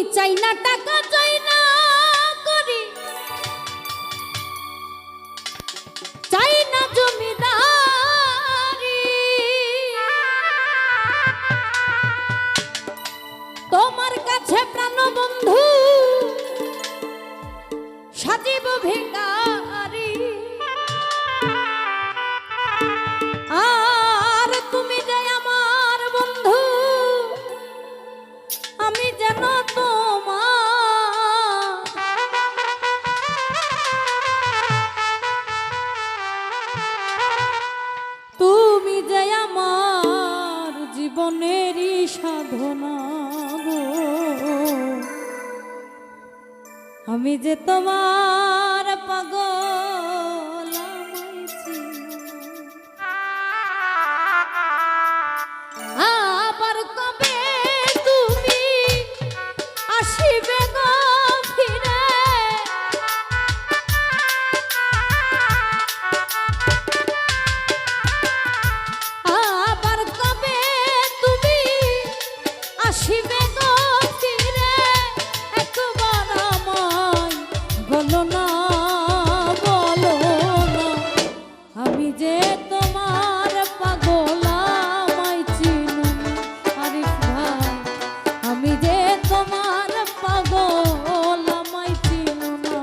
চাই না টাকা চাই না করি চাই না জমিদারি তোমার কাছে প্রাণবন্ধু সাজিব ভিখারি আর তুমি যে আমার বন্ধু আমি যেন তোমার তুমি যে আমার জীবনেরই সাধনা গো আমি যে তোমার পাগল আবার কবে তুমি আসিবে গো ফিরে আবার কবে তুমি আসিবে গো ফিরে একবার আমায় বলো না আমি যে তোমার পাগল আমায় চিনো না আরিফ ভাই আমি যে তোমার পাগল আমায় চিনো না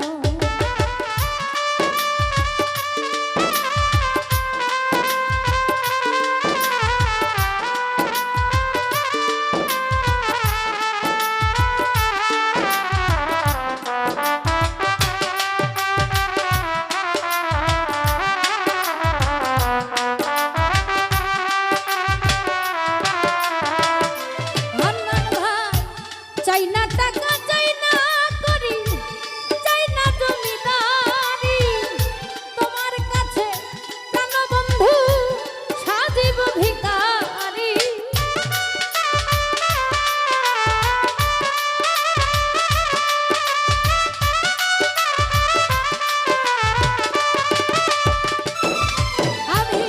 চাই না টাকা চাই না করি চাই না জমিদারি তোমার কাছে প্রাণবন্ধু সাজিব ভিখারি আমি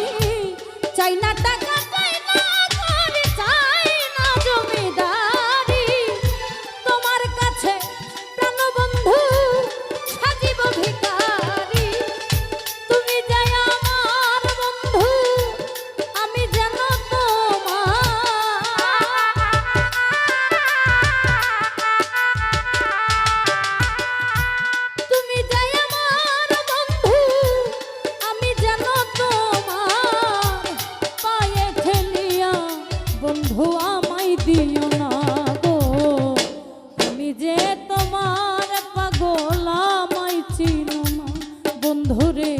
চাই না টাকা চাই না করি চাই না জমিদারি তোমার কাছে প্রাণবন্ধু সাজিব ভিখারি তুমি যাই আমার বন্ধু আমি যেন তুমি যাই আমার বন্ধু আমি যেন তোমার পায়ে ঠেলিয়া বন্ধু আমায় দিও না গো আমি যে তোমার পাগল আমায় চিনো না বন্ধুরে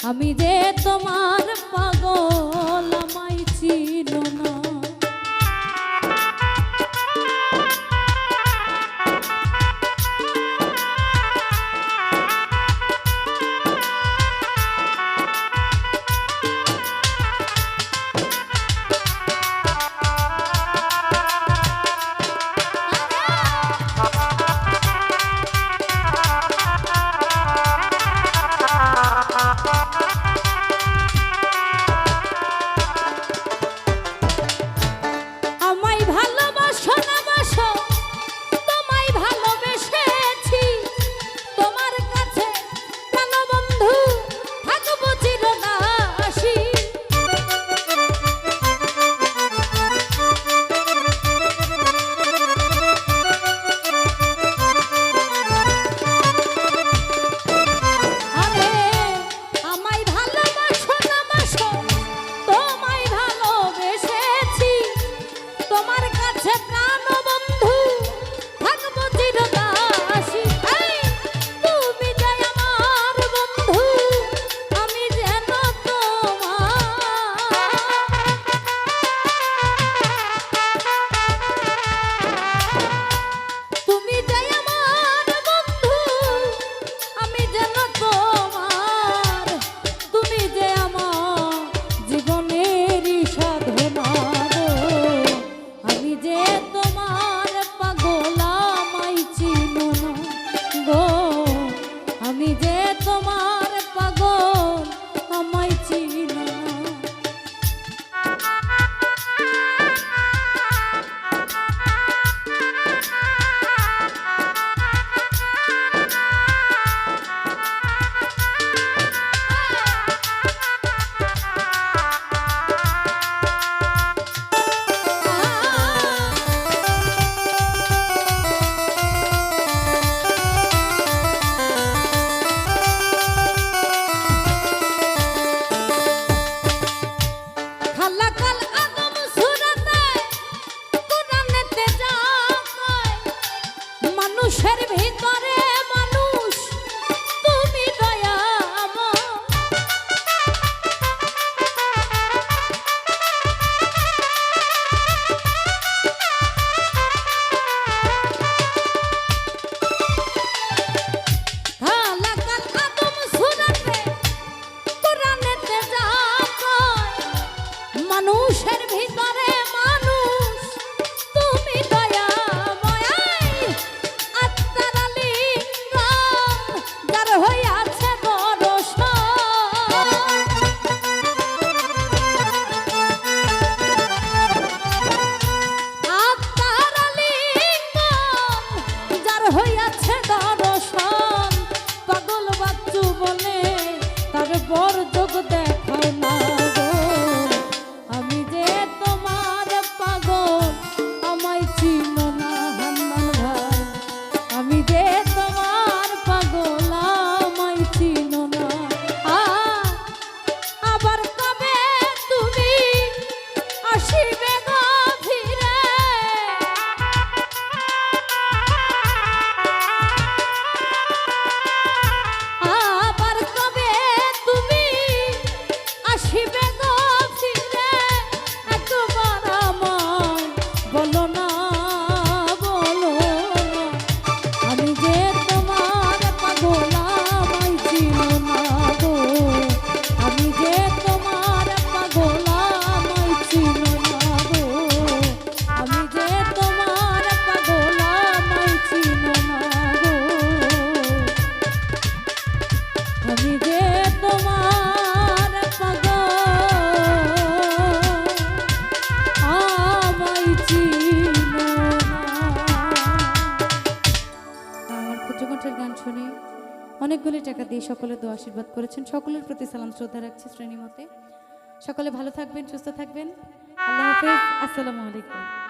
আমি যে তোমার পাগল আমায় চিনো না অনেকগুলি টাকা দিয়ে সকলে দোয়া আশীর্বাদ করেছেন। সকলের প্রতি সালাম শ্রদ্ধা রাখছি শ্রেণী মতে। সকলে ভালো থাকবেন, সুস্থ থাকবেন। আল্লাহ হাফেজ। আসসালামু আলাইকুম।